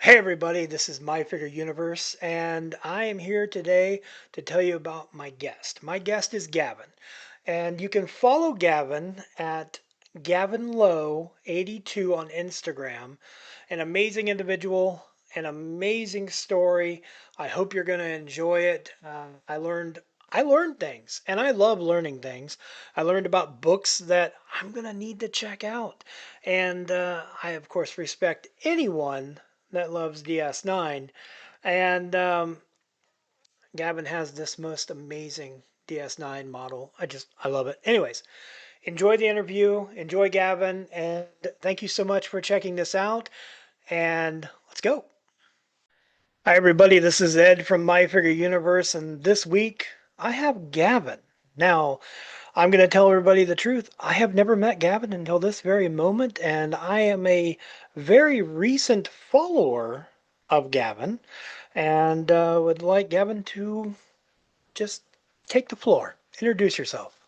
Hey everybody, this is My Figure Universe, and I am here today to tell you about my guest. My guest is Gavin, and you can follow Gavin at Gavin Lowe 82 on Instagram. An amazing individual, an amazing story. I hope you're going to enjoy it. I learned things, and I love learning things. I learned about books that I'm going to need to check out. And I, of course, respect anyone that loves DS9. And Gavin has this most amazing DS9 model. I love it. Anyways, enjoy the interview, enjoy Gavin, and thank you so much for checking this out. And let's go. Hi, everybody. This is Ed from My Figure Universe, and this week I have Gavin. Now, I'm going to tell everybody the truth. I have never met Gavin until this very moment, and I am a very recent follower of Gavin and would like Gavin to just take the floor. Introduce yourself.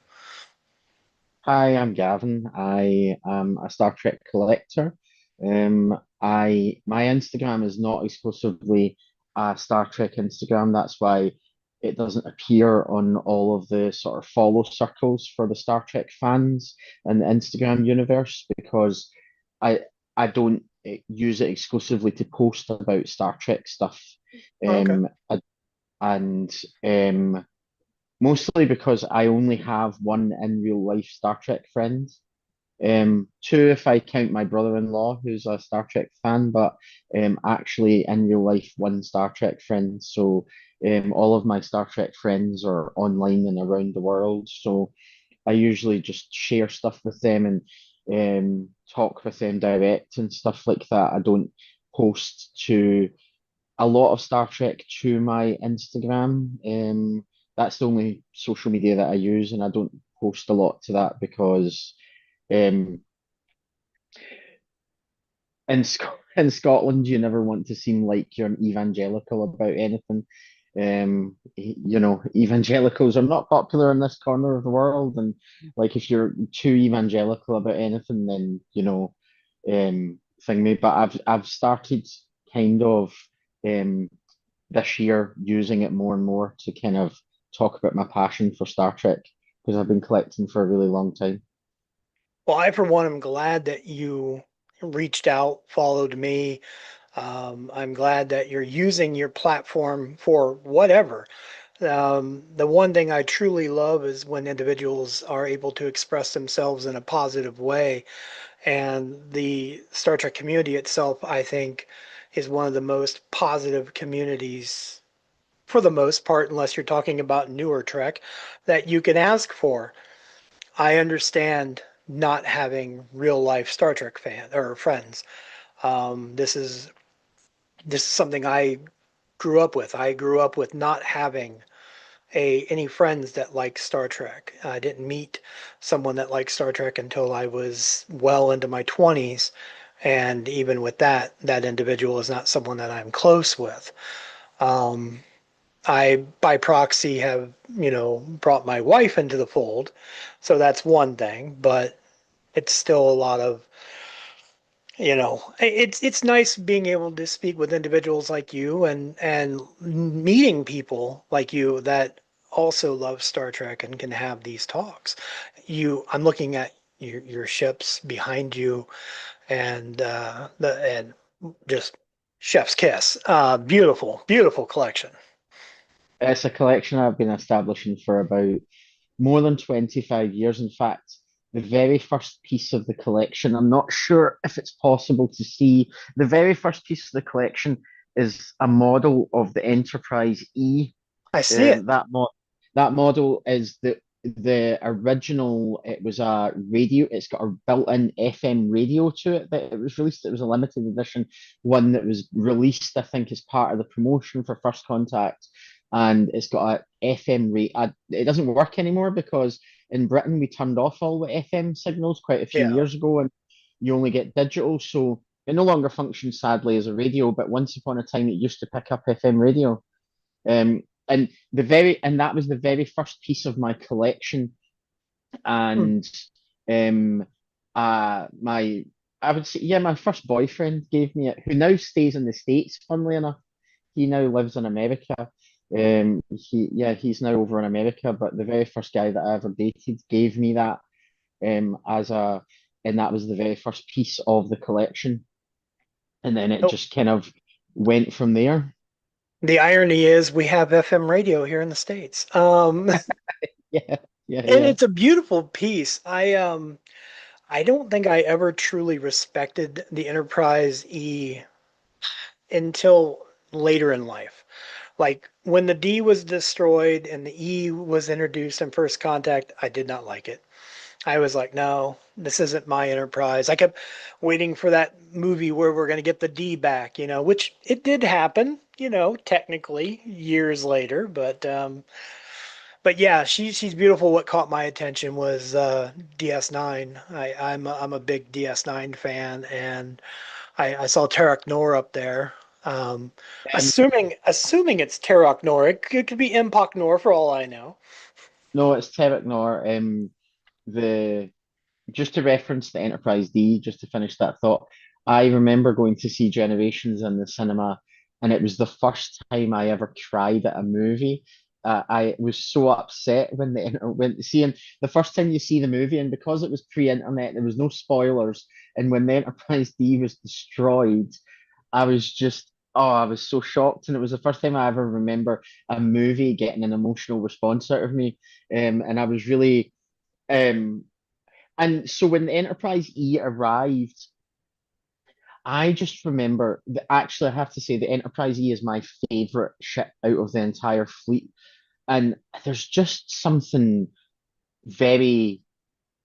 Hi, I'm Gavin. I am a Star Trek collector. My Instagram is not exclusively a Star Trek Instagram. That's why it doesn't appear on all of the sort of follow circles for the Star Trek fans in the Instagram universe because I I don't use it exclusively to post about Star Trek stuff. Okay. And Mostly because I only have one in real life Star Trek friend. Two, if I count my brother-in-law, who's a Star Trek fan, but actually in real life, one Star Trek friend. So all of my Star Trek friends are online and around the world. So I usually just share stuff with them and talk with them direct and stuff like that. I don't post to a lot of Star Trek to my Instagram. That's the only social media that I use, and I don't post a lot to that because um, in Scotland you never want to seem like you're an evangelical about anything. Evangelicals are not popular in this corner of the world, and like if you're too evangelical about anything, then thing me. But I've started kind of um this year using it more and more to kind of talk about my passion for Star Trek because I've been collecting for a really long time. Well, I, for one, am glad that you reached out, followed me. I'm glad that you're using your platform for whatever. The one thing I truly love is when individuals are able to express themselves in a positive way. And the Star Trek community itself, I think, is one of the most positive communities, for the most part, unless you're talking about newer Trek, that you can ask for. I understand not having real life Star Trek fan or friends. This is something I grew up with. I grew up with not having a any friends that like Star Trek. I didn't meet someone that liked Star Trek until I was well into my 20s, and even with that, that individual is not someone that I'm close with. Um, I, by proxy, have brought my wife into the fold, so that's one thing. But it's still a lot of it's nice being able to speak with individuals like you and meeting people like you that also love Star Trek and can have these talks. I'm looking at your ships behind you and just chef's kiss. Beautiful, beautiful collection. It's a collection I've been establishing for about more than 25 years. In fact, the very first piece of the collection, I'm not sure if it's possible to see, the very first piece of the collection is a model of the Enterprise E. I see it. Um, that mo that model is the original. It was a radio. It's got a built-in FM radio to it that it was released. It was a limited edition one that was released, I think, as part of the promotion for First Contact, and it's got a FM rate. It doesn't work anymore because in Britain we turned off all the FM signals quite a few Yeah. years ago, and you only get digital. So it no longer functions sadly as a radio, but once upon a time it used to pick up FM radio. And that was the very first piece of my collection. Hmm. And my I would say, yeah, my first boyfriend gave me it, who now stays in the States, funnily enough. He now lives in America. He's now over in America, but the very first guy that I ever dated gave me that as a, and that was the very first piece of the collection. And then it Oh, just kind of went from there. the irony is we have FM radio here in the States. Yeah, yeah, And yeah. it's a beautiful piece. I don't think I ever truly respected the Enterprise E until later in life. Like when the D was destroyed and the E was introduced in First Contact, I did not like it. I was like, no, this isn't my Enterprise. I kept waiting for that movie where we're going to get the D back, which it did happen, technically years later, but yeah, she's beautiful. What caught my attention was DS9. I'm a big DS9 fan, and I saw Terok Nor up there. Um, Um, assuming it's Terok Nor, it could be Impok Nor for all I know. no, it's Terek Nor. The Just to reference the Enterprise D, just to finish that thought, I remember going to see Generations in the cinema, and it was the first time I ever cried at a movie. I was so upset when seeing the first time you see the movie, and because it was pre-internet, there was no spoilers, and when the Enterprise D was destroyed, I was just I was so shocked, and it was the first time I ever remember a movie getting an emotional response out of me, and I was really um and so when the Enterprise E arrived, I just remember that actually I have to say the Enterprise E is my favorite ship out of the entire fleet. And there's just something very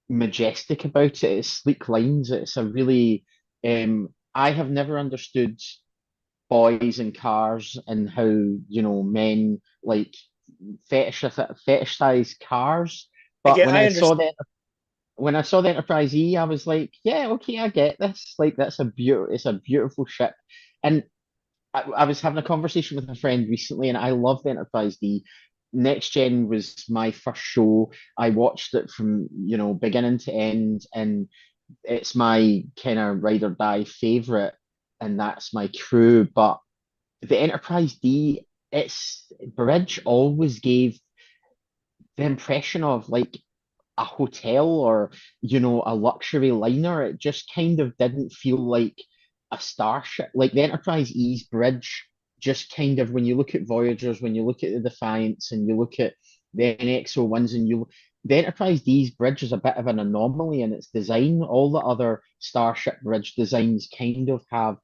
majestic about it. It's sleek lines. It's a really I have never understood boys and cars and how, men like fetishize cars. But I understand. when I saw the Enterprise E, I was like, yeah, okay, I get this. Like it's a beautiful ship. And I was having a conversation with a friend recently, and I love the Enterprise D. Next Gen was my first show. I watched it from, beginning to end, and it's my kind of ride or die favorite, and that's my crew. But the Enterprise D, its bridge always gave the impression of like a hotel or a luxury liner. It just kind of didn't feel like a starship. Like the Enterprise E's bridge, just kind of when you look at Voyagers, when you look at the Defiance, and you look at the NXO-1s, the Enterprise D's bridge is a bit of an anomaly in its design. All the other starship bridge designs kind of have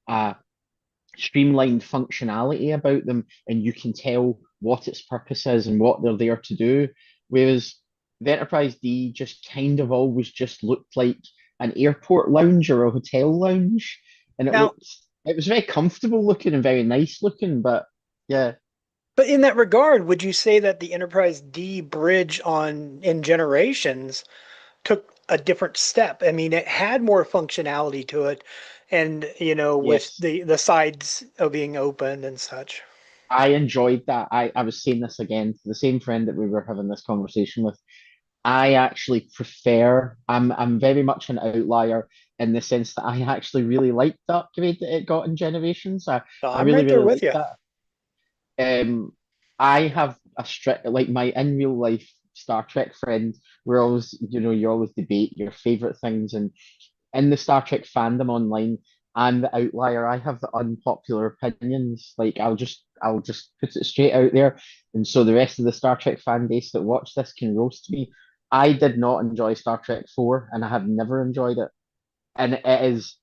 a streamlined functionality about them, and you can tell what its purpose is and what they're there to do. Whereas the Enterprise D just kind of always just looked like an airport lounge or a hotel lounge, and Now, it was very comfortable looking and very nice looking. But yeah, but in that regard, would you say that the Enterprise D bridge on in Generations took a different step? I mean, it had more functionality to it, and with yes, the sides of being open and such. I enjoyed that. I was saying this again to the same friend that we were having this conversation with. I actually prefer. I'm very much an outlier in the sense that I actually really liked the upgrade that it got in Generations. I I'm really right there really with like you. that. I have a strict like my in real life Star Trek friend. We're always you always debate your favorite things, and in the Star Trek fandom online, I'm the outlier. I have the unpopular opinions. Like I'll just put it straight out there, and so the rest of the Star Trek fan base that watch this can roast me. I did not enjoy Star Trek 4, and I have never enjoyed it. And it is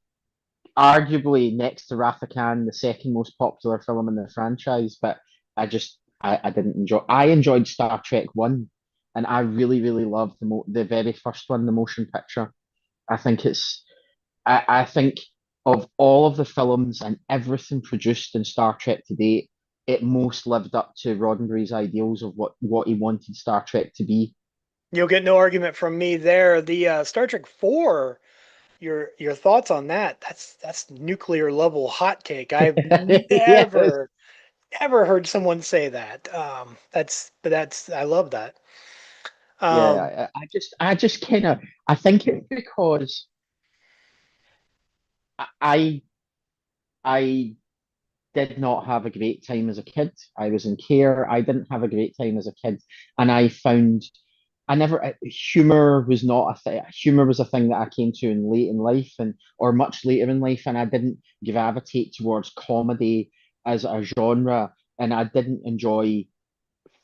arguably next to Wrath of Khan, the second most popular film in the franchise. But I didn't enjoy. I enjoyed Star Trek 1, and I really really loved the very first one, the motion picture. I think it's I think of all of the films and everything produced in Star Trek to date, it most lived up to Roddenberry's ideals of what he wanted Star Trek to be. You'll get no argument from me there. The Star Trek 4, your thoughts on that? That's nuclear level hot take. I've Yes. never heard someone say that. That's I love that. Um, Yeah, I just kind of I think it's because I I did not have a great time as a kid. I was in care. I didn't have a great time as a kid, and I found I never humor was not a thing. Humor was a thing that I came to in late in life, and or much later in life, and I didn't gravitate towards comedy as a genre, and I didn't enjoy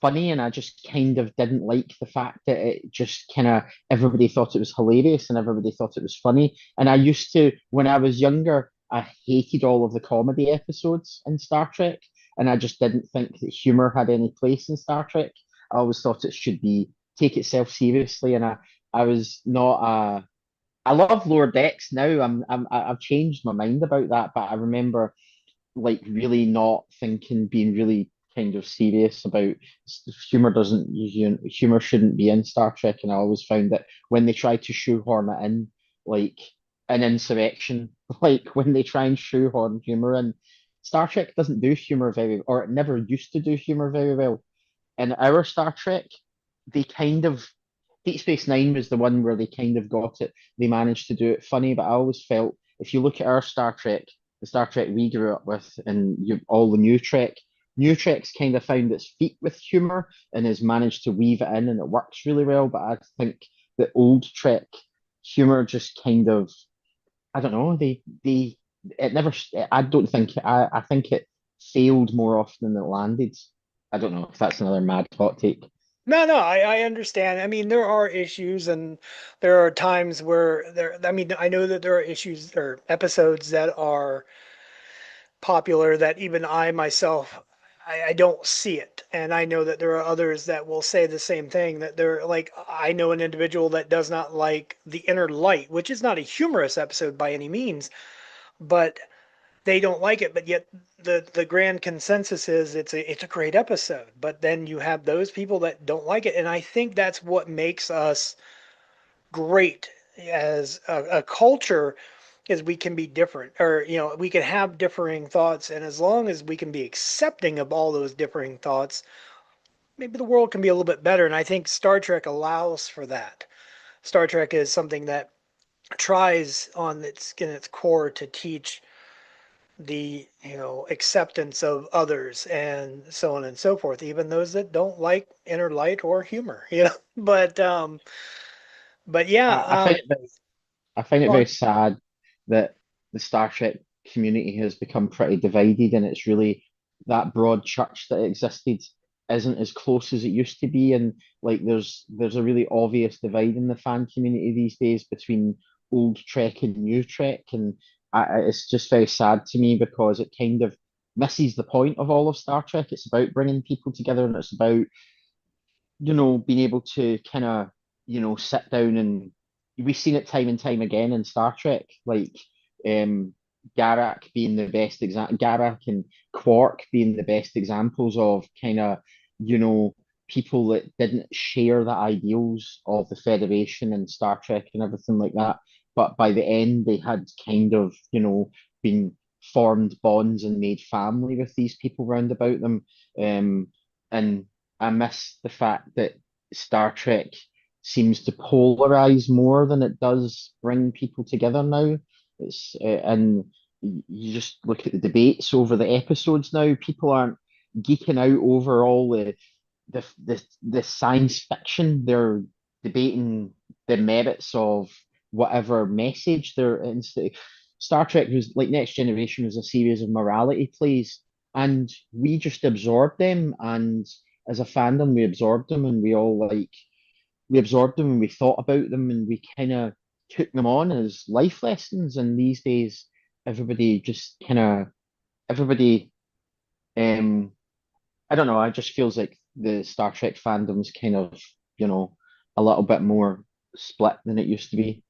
funny, and I just kind of didn't like the fact that it just kind of everybody thought it was hilarious and everybody thought it was funny. And I used to, when I was younger, I hated all of the comedy episodes in Star Trek, and I just didn't think that humor had any place in Star Trek. I always thought it should be take itself seriously, and I was not a I love Lower Decks now. I've changed my mind about that, but I remember like really not thinking, being really kind of serious about humor doesn't humor shouldn't be in Star Trek, and I always found that when they try to shoehorn it in, like an insurrection, like when they try and shoehorn humor in, Star Trek doesn't do humor very, or it never used to do humor very well. In our Star Trek, they kind of Deep Space Nine was the one where they kind of got it. They managed to do it funny, but I always felt if you look at our Star Trek, the Star Trek we grew up with, and all the new Trek's kind of found its feet with humor and has managed to weave it in, and it works really well. But I think the old Trek humor just kind of, I don't know, they it never. I don't think I think it failed more often than it landed. I don't know if that's another mad hot take. No, no, I understand. I mean, there are issues, and there are times where I mean, I know that there are issues or episodes that are popular that even I myself, I don't see it. And I know that there are others that will say the same thing, that they're like, I know an individual that does not like The Inner Light, which is not a humorous episode by any means, but they don't like it. But yet the grand consensus is it's a great episode. But then you have those people that don't like it. And I think that's what makes us great as a culture, is we can be different, or we can have differing thoughts, and as long as we can be accepting of all those differing thoughts, maybe the world can be a little bit better. And I think Star Trek allows for that. Star Trek is something that tries on its in its core to teach the acceptance of others and so on and so forth, even those that don't like inner light or humor, but yeah. I find it I find it Go very on. sad that the Star Trek community has become pretty divided, and it's really that broad church that existed isn't as close as it used to be, and like there's a really obvious divide in the fan community these days between old Trek and new Trek, and it's just very sad to me because it kind of misses the point of all of Star Trek. It's about bringing people together, and it's about being able to kind of, sit down and we've seen it time and time again in Star Trek, like um Garak being the best example, Garak and Quark being the best examples of kind of, you know, people that didn't share the ideals of the Federation and Star Trek and everything like that. But by the end, they had kind of, been formed bonds and made family with these people round about them. And I miss the fact that Star Trek seems to polarize more than it does bring people together now. And you just look at the debates over the episodes now. People aren't geeking out over all the science fiction. They're debating the merits of whatever message they're in. Star Trek was like Next Generation was a series of morality plays, and we just absorbed them. And as a fandom, we absorbed them, and we absorbed them, and we thought about them, and we kind of took them on as life lessons. And these days, everybody just kind of everybody um I don't know, I just feels like the Star Trek fandom's kind of, you know, a little bit more split than it used to be.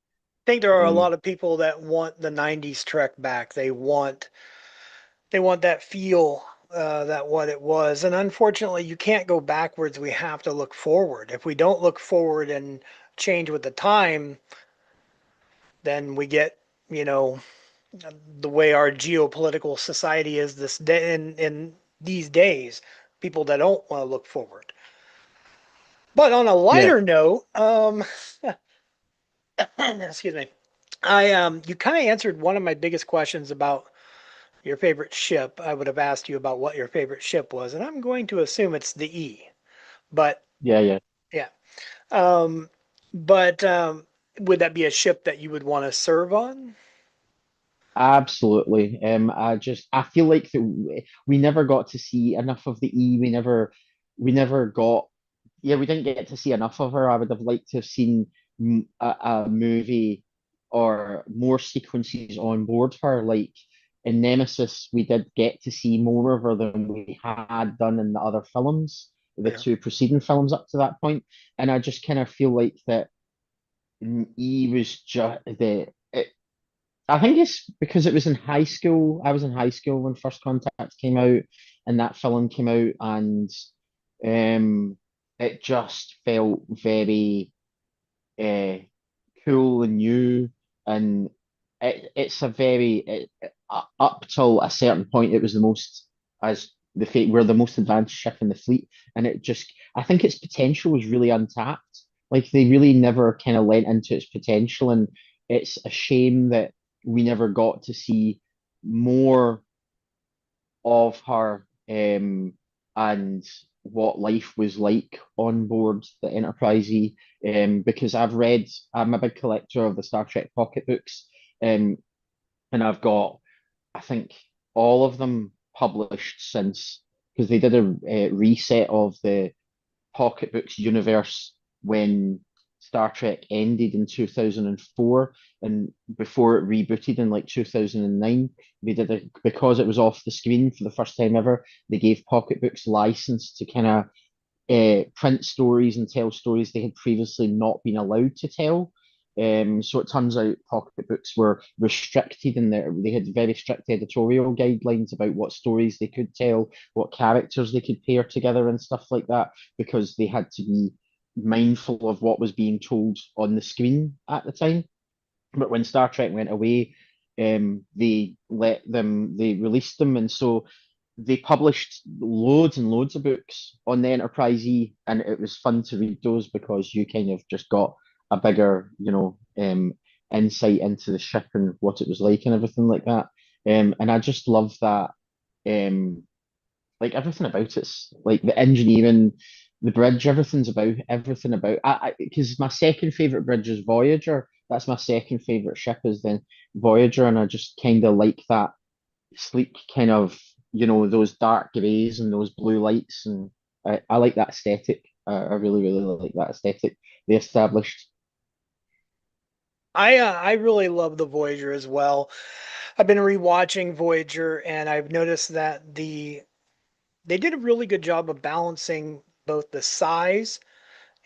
Think there are a Um lot of people that want the 90s Trek back. They want that feel, that what it was. And unfortunately, you can't go backwards. We have to look forward. If we don't look forward and change with the time, then we get, you know, the way our geopolitical society is this day in these days, people that don't want to look forward. But on a yeah, lighter note, excuse me. You kind of answered one of my biggest questions about your favorite ship. I would have asked you about what your favorite ship was, and I'm going to assume it's the E. But Yeah, yeah. yeah. Um, but would that be a ship that you would want to serve on? Absolutely. I feel like we never got to see enough of the E. We never got, yeah, we didn't get to see enough of her. I would have liked to have seen a movie or more sequences on board her. Like in Nemesis, we did get to see more of her than we had done in the other films, the Yeah. two preceding films up to that point. And I just kind of feel like that E was just I think it's because it was in high school. I was in high school when First Contact came out, and that film came out, and um, it just felt very uh, cool and new, and it's a very up till a certain point, it was the most as the fate we're the most advanced ship in the fleet, and it just I think its potential was really untapped. Like they really never kind of went into its potential, and it's a shame that we never got to see more of her and what life was like on board the Enterprise E. Because I'm a big collector of the Star Trek pocketbooks, um, and I've got, I think, all of them published since, because they did a reset of the pocketbooks universe when Star Trek ended in 2004, and before it rebooted in like 2009. They did it because it was off the screen for the first time ever. They gave pocketbooks license to kind of print stories and tell stories they had previously not been allowed to tell. So it turns out pocketbooks were restricted in there. They had very strict editorial guidelines about what stories they could tell, what characters they could pair together, and stuff like that, because they had to be mindful of what was being told on the screen at the time. But when Star Trek went away, they released them, and so they published loads and loads of books on the Enterprise E, and it was fun to read those because you kind of just got a bigger, insight into the ship and what it was like and everything like that. And I just love that. Um, like everything about it's like the engineering, the bridge, everything about. Because my second favorite bridge is Voyager. That's my second favorite ship is then Voyager, and I just kind of like that sleek kind of, those dark grays and those blue lights, and I like that aesthetic. I really, really like that aesthetic they established. I really love the Voyager as well. I've been rewatching Voyager, and I've noticed that they did a really good job of balancing both the size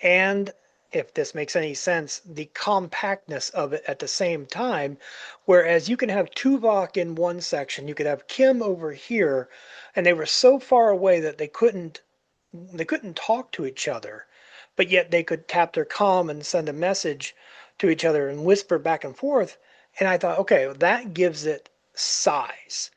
and, if this makes any sense, the compactness of it at the same time. Whereas you can have Tuvok in one section, you could have Kim over here, and they were so far away that they couldn't talk to each other, but yet they could tap their comm and send a message to each other and whisper back and forth. And I thought, okay, that gives it size.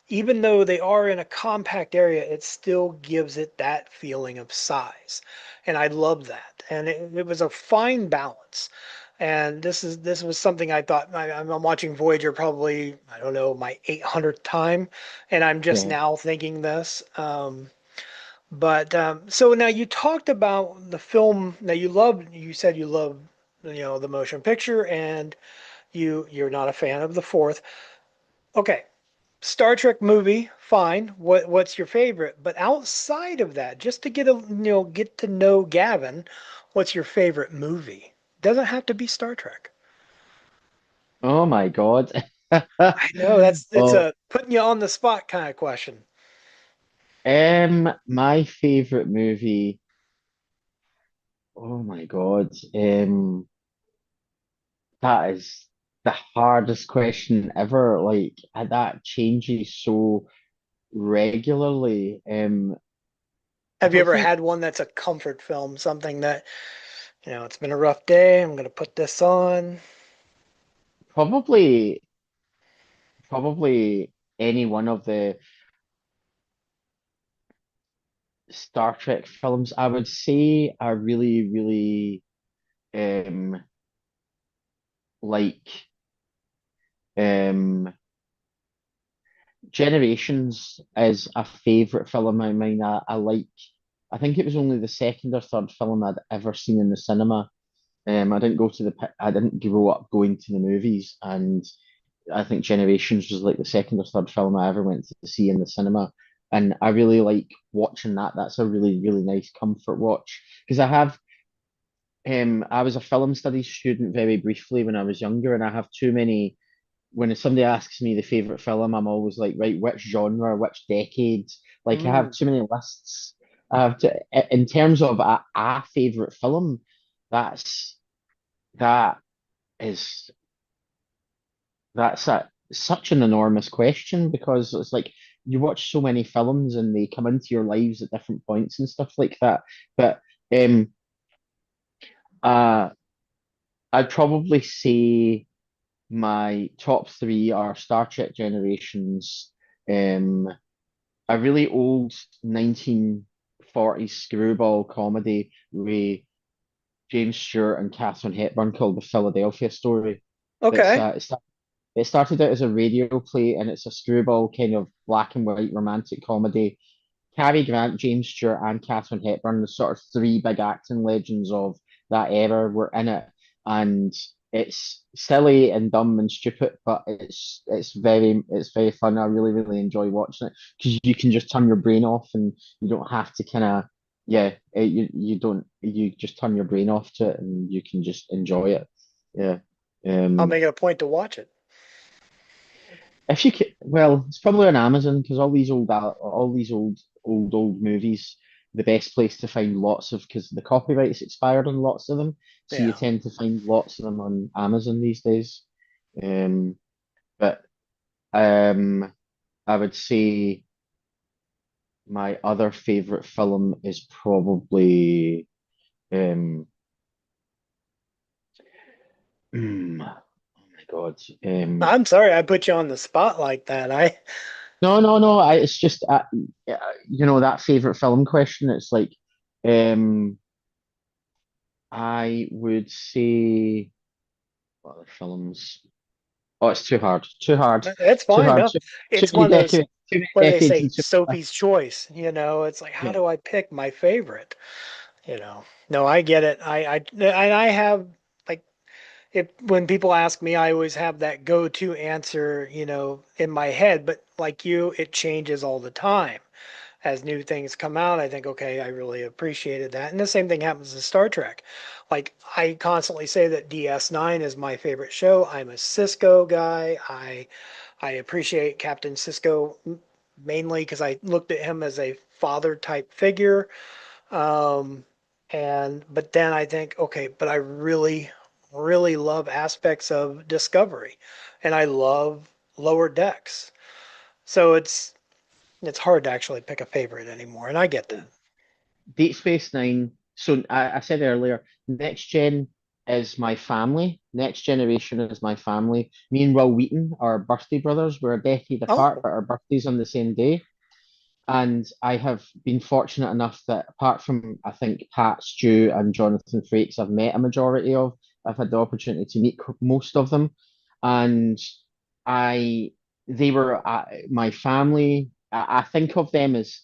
Even though they are in a compact area, it still gives it that feeling of size. And I love that. And it was a fine balance. And this was something I thought I'm watching Voyager probably, I don't know, my 800th time, and I'm just Yeah. now thinking this. But so now you talked about the film. Now you said you love, the motion picture, and you're not a fan of the fourth. Okay, Star Trek movie, fine. What's your favorite? But outside of that, just to get to know Gavin, what's your favorite movie? Doesn't have to be Star Trek. Oh my God. I know it's Oh, a putting you on the spot kind of question. my favorite movie. Oh my God. That is the hardest question ever. Like that changes so regularly. I Have you don't ever think had one that's a comfort film, something that, it's been a rough day, I'm gonna put this on? probably probably any one of the Star Trek films. I would say I really, really like. Um, Generations is a favorite film of mine. I like. I think it was only the second or third film I'd ever seen in the cinema. I didn't go to I didn't grow up going to the movies, and I think Generations was like the second or third film I ever went to see in the cinema. And I really like watching that. That's a really, really nice comfort watch. Because I was a film studies student very briefly when I was younger, and I have too many. When somebody asks me the favorite film, I'm always like, right, which genre, which decade? Like, I have Mm. too many lists. In terms of a favorite film, that's that is such an enormous question because it's like you watch so many films and they come into your lives at different points and stuff like that. But um, uh, I'd probably say my top three are Star Trek Generations, um, a really old 1940s screwball comedy with James Stewart and Katharine Hepburn called The Philadelphia Story. It's Okay. uh, it's It started out as a radio play, and it's a screwball kind of black and white romantic comedy. Cary Grant, James Stewart, and Katharine Hepburn, the sort of three big acting legends of that era, were in it, and it's silly and dumb and stupid, but it's very fun. I really really enjoy watching it because you can just turn your brain off and you don't have to kind of you don't you just turn your brain off to it and you can just enjoy it. Yeah. I'll Um, make it a point to watch it. If you could, well, it's probably on Amazon because all these old movies, the best place to find lots of because the copyright's expired on lots of them, so you Yeah. tend to find lots of them on Amazon these days. Um, but um, I would say my other favorite film is probably um, oh my God, I'm sorry I put you on the spot like that. no. It's just that favorite film question. It's like. Um, I would say what other films? Oh, it's too hard. Too hard. It's Too fine. hard. No, Too it's many one of those. decades. Too many What do they decades say? and too many. Sophie's Choice. It's like, how Yeah. do I pick my favorite? No, I get it. I have like if when people ask me, I always have that go-to answer, in my head. But like you, it changes all the time as new things come out. I think, okay, I really appreciated that. And the same thing happens to Star Trek. Like I constantly say that DS9 is my favorite show. I'm a Cisco guy. I appreciate Captain Cisco mainly because I looked at him as a father type figure. Um, and but then I think, okay, but I really, really love aspects of Discovery, and I love Lower Decks. So it's hard to actually pick a favorite anymore, and I get that. Deep Space Nine. So I said earlier, Next Gen is my family. Next Generation is my family. Me and Will Wheaton are birthday brothers. We're a decade apart, Oh, but our birthdays on the same day. And I have been fortunate enough that apart from I think Pat, Stu, and Jonathan Frakes, I've met a majority of. I've had the opportunity to meet most of them, and I they were my family. I think of them as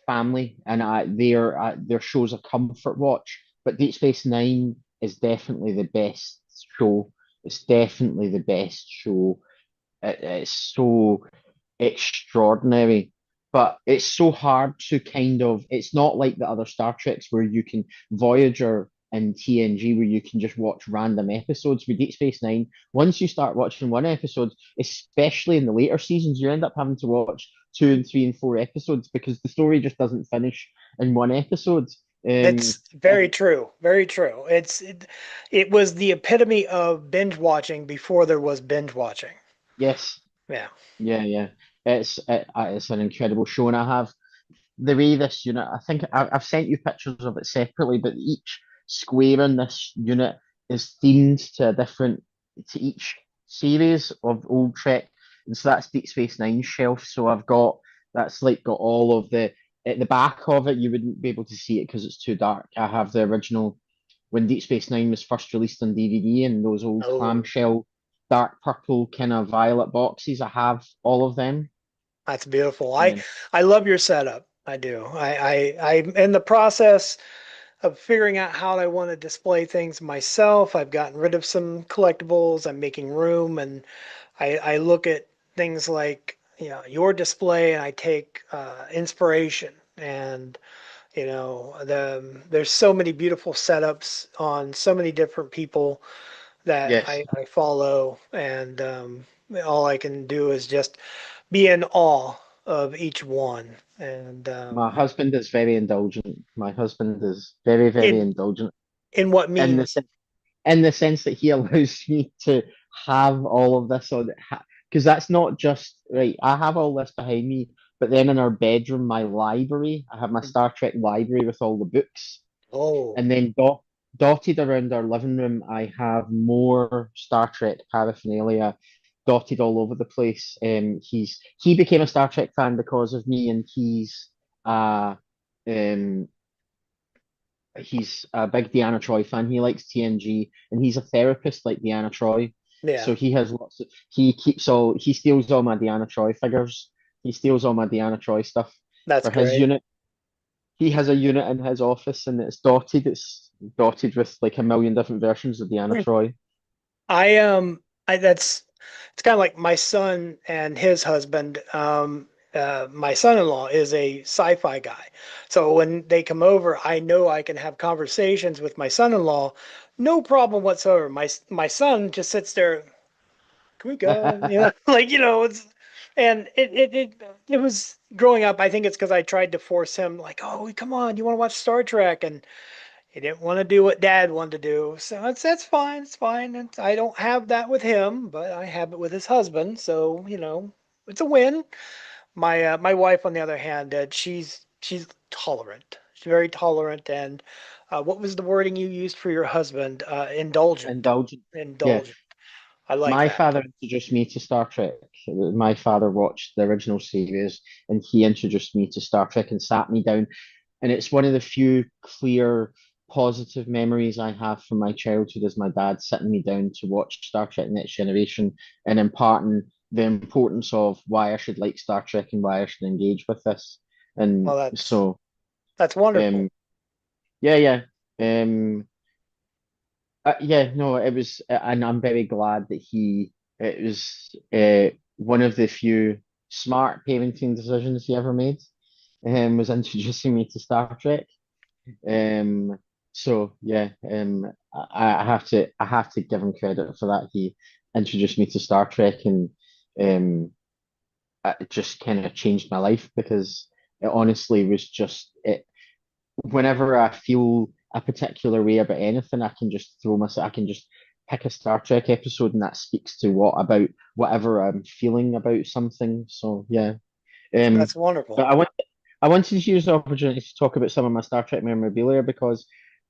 family, and their show's a comfort watch. But Deep Space Nine is definitely the best show. It's definitely the best show. It's so extraordinary, but it's so hard to kind of. It's not like the other Star Treks where you can Voyager and TNG where you can just watch random episodes. With Deep Space Nine, once you start watching one episode, especially in the later seasons, you end up having to watch two and three and four episodes because the story just doesn't finish in one episode. it's very And true, very true. It was the epitome of binge watching before there was binge watching. yes, Yeah. yeah. It's an incredible show, and I have the way this unit, I think I've sent you pictures of it separately, but each square in this unit is themed to each series of old Trek. And so that's Deep Space Nine shelf. So that's like got all of at the back of it, you wouldn't be able to see it because it's too dark. I have the original when Deep Space Nine was first released on DVD and those old Oh, clamshell. dark purple kind of violet boxes. I have all of them. That's beautiful. Um, I love your setup. I do. I'm in the process of figuring out how I want to display things myself. I've gotten rid of some collectibles. I'm making room, and I look at things like your display, and I take inspiration. And there's so many beautiful setups on so many different people that yes, I follow, and all I can do is just be in awe of each one. And my husband is very indulgent. My husband is very, very in indulgent in what in the means? in the sense that he allows me to have all of this on, because that's not just right. I have all this behind me, but then in our bedroom, my library, I have my Star Trek library with all the books, Oh, and then dotted around our living room, I have more Star Trek paraphernalia dotted all over the place. He became a Star Trek fan because of me, and uh um he's a big Deanna Troy fan. He likes TNG, and he's a therapist like Deanna Troy. yeah, So he has lots of he steals all my Deanna Troy figures. He steals all my Deanna Troy stuff that's for his great. unit. He has a unit in his office, and it's dotted. It's dotted with like a million different versions of Deanna Troy. I I that's it's kind of like my son and his husband. My son-in-law is a sci-fi guy, so when they come over, I know I can have conversations with my son-in-law, no problem whatsoever. My son just sits there. Can we go? Like it's and it was growing up. I think it's because I tried to force him, like, oh, come on, you want to watch Star Trek, and he didn't want to do what Dad wanted to do. So that's fine. It's fine. I don't have that with him, but I have it with his husband. So it's a win. My wife, on the other hand, she's tolerant. She's very tolerant. And what was the wording you used for your husband? Indulgent. Indulgent. Yeah. Indulgent. I like My that. father introduced me to Star Trek. My father watched the original series, and he introduced me to Star Trek and sat me down. And it's one of the few clear, positive memories I have from my childhood as my dad sitting me down to watch Star Trek Next Generation and imparting the importance of why I should like Star Trek and why I should engage with this. And Well, so, that's wonderful. um, yeah, yeah. Um, yeah, no, it was, and I'm very glad that it was one of the few smart parenting decisions he ever made, was introducing me to Star Trek. Um, so yeah, I have to give him credit for that. He introduced me to Star Trek, and um, it just kind of changed my life because it honestly was just it. Whenever I feel a particular way about anything, I can just throw myself. I can just pick a Star Trek episode, and that speaks to what about whatever I'm feeling about something. So yeah. Um, That's wonderful. but I wanted to use the opportunity to talk about some of my Star Trek memorabilia because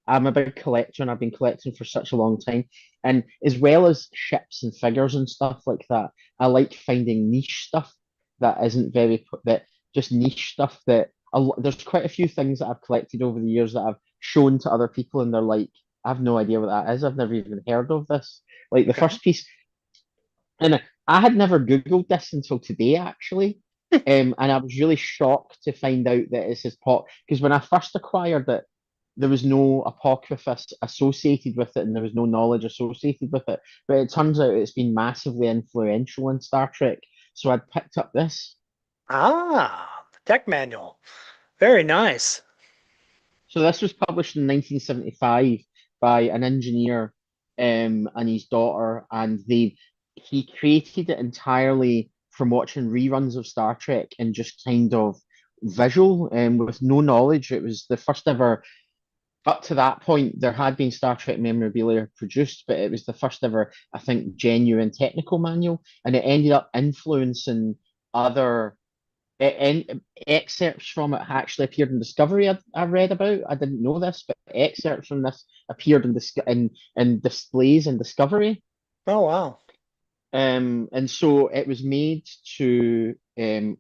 I'm a big collector and I've been collecting for such a long time. And as well as ships and figures and stuff like that, I like finding niche stuff that isn't that just niche stuff there's quite a few things that I've collected over the years that I've shown to other people and they're like, I have no idea what that is. I've never even heard of this. Like the Okay. first piece, and I had never Googled this until today, actually. And I was really shocked to find out that it's his pot because when I first acquired it, there was no apocrypha associated with it, and there was no knowledge associated with it. But it turns out it's been massively influential in Star Trek. So I'd picked up this. Ah, the tech manual. Very nice. So this was published in 1975 by an engineer and his daughter, and he created it entirely from watching reruns of Star Trek and just kind of visual with no knowledge. It was the first ever. Up to that point, there had been Star Trek memorabilia produced, but it was the first ever, I think, genuine technical manual, and it ended up influencing other and excerpts from it actually appeared in Discovery. I read about. I didn't know this, but excerpts from this appeared in displays in Discovery. Oh, wow. And so it was made to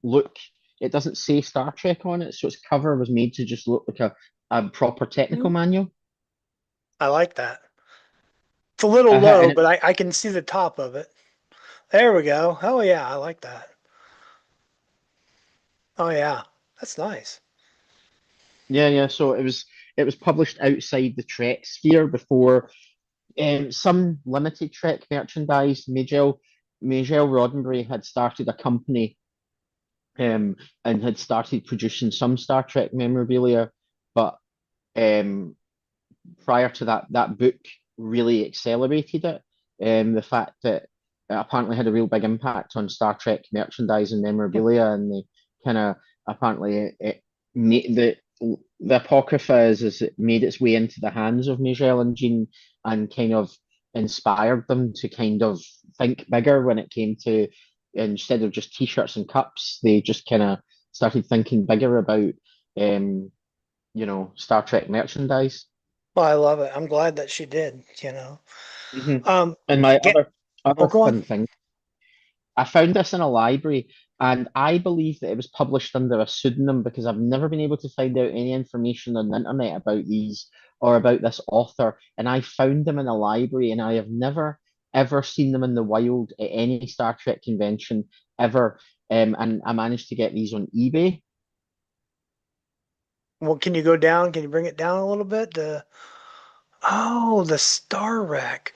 look. It doesn't say Star Trek on it, so its cover was made to just look like a proper technical Mm, manual. I like that. It's a little low, And but I can see the top of it. There we go. Oh yeah, I like that. Oh yeah, that's nice. Yeah, yeah. So it was published outside the Trek sphere before some limited Trek merchandise. Majel Roddenberry had started a company and had started producing some Star Trek memorabilia, but um, prior to that, that book really accelerated it. The fact that it apparently had a real big impact on Star Trek merchandise and memorabilia, and they kind of apparently it made the apocrypha is it made its way into the hands of Michelle and Jean and kind of inspired them to kind of think bigger when it came to instead of just t-shirts and cups, they just kind of started thinking bigger about um, Star Trek merchandise. Well, I love it. I'm glad that she did. You know. hmm Um, And my get. Oh, other go on. fun thing, I found this in a library, and I believe that it was published under a pseudonym because I've never been able to find out any information on the internet about these or about this author. And I found them in a library, and I have never ever seen them in the wild at any Star Trek convention ever. And I managed to get these on eBay. Well, can you go down? Can you bring it down a little bit? Oh, the Star Wreck.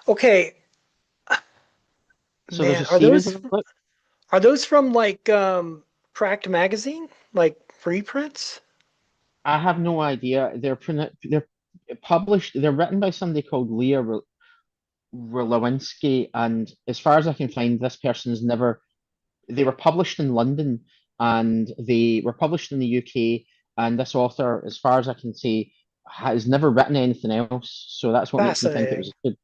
Okay, So there's man, a series of them. are those from like Cracked Magazine, like reprints? I have no idea. They're published. They're written by somebody called Leah Rulewinski, and as far as I can find, this person's never. They were published in London, and they were published in the UK. And this author, as far as I can see, has never written anything else. So that's what makes me think it Fascinating. was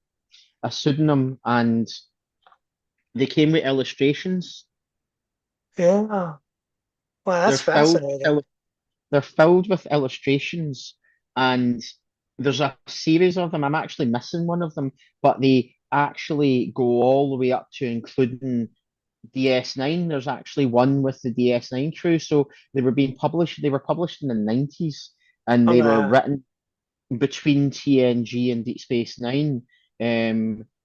a pseudonym. And they came with illustrations. Yeah. Wow, They're that's filled fascinating. They're filled with illustrations, and there's a series of them. I'm actually missing one of them, but they actually go all the way up to including DS9. There's actually one with the DS9 crew, so they were published in the 90s, and I'm they were gonna. written between TNG and Deep Space Nine,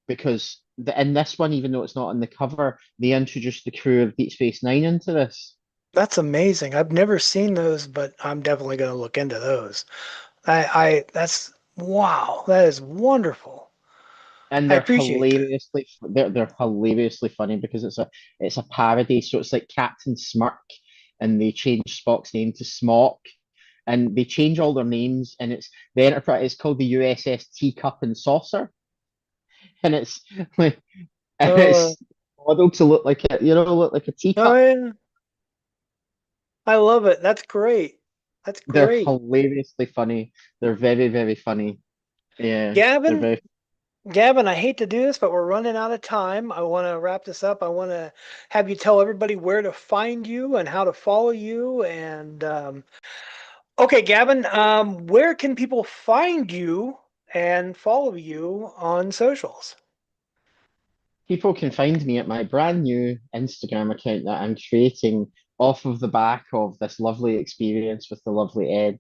because in this one, even though it's not on the cover, they introduced the crew of Deep Space Nine into this. That's amazing. I've never seen those, but I'm definitely gonna look into those. That's wow. That is wonderful. And I appreciate that. they're hilariously funny because it's a parody. So it's like Captain Smirk, and they change Spock's name to Smock, and they change all their names, and it's the Enterprise is called the USS Teacup and Saucer, and it's like and Uh, it's modeled to look like look like a oh teacup. yeah, I love it. That's great. That's They're great. hilariously funny. They're very, very funny. Yeah, they're Gavin, very. Gavin, I hate to do this, but we're running out of time. I want to wrap this up. I want to have you tell everybody where to find you and how to follow you. And okay, Gavin, where can people find you and follow you on socials? People can find me at my brand new Instagram account that I'm creating off of the back of this lovely experience with the lovely Ed,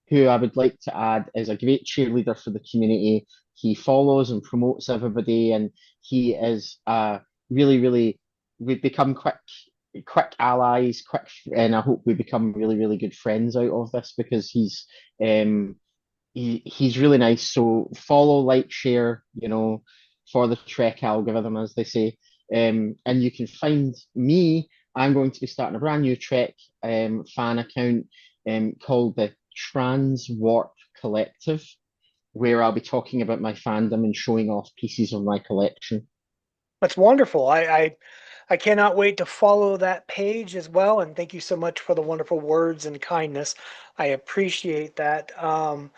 who I would like to add is a great cheerleader for the community. He follows and promotes everybody, and he is really, really, we've become quick allies, and I hope we become really, really good friends out of this because um he's really nice. So follow, like, share, for the Trek algorithm, as they say. And you can find me. I'm going to be starting a brand new Trek fan account called the Transwarp Collective, where I'll be talking about my fandom and showing off pieces of my collection. That's wonderful. I cannot wait to follow that page as well. And thank you so much for the wonderful words and kindness. I appreciate that. I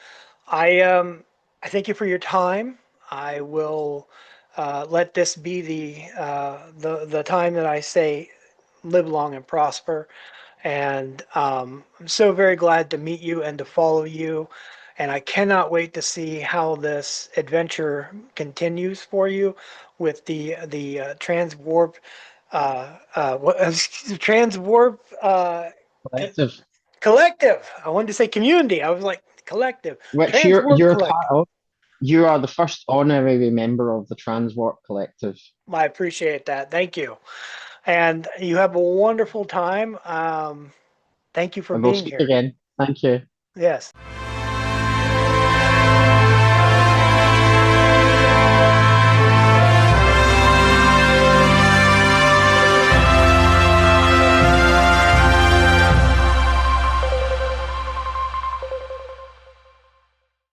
I thank you for your time. I will let this be the time that I say live long and prosper. And I'm so very glad to meet you and to follow you. And I cannot wait to see how this adventure continues for you with the Transwarp Transwarp co- Collective, Collective. I wanted to say community. I was like collective. which Transwarp you're a part Collective. of. You are the first honorary member of the Transwarp Collective. I appreciate that. Thank you. And you have a wonderful time. Thank you for And we'll being speak here. again. Thank you. Yes.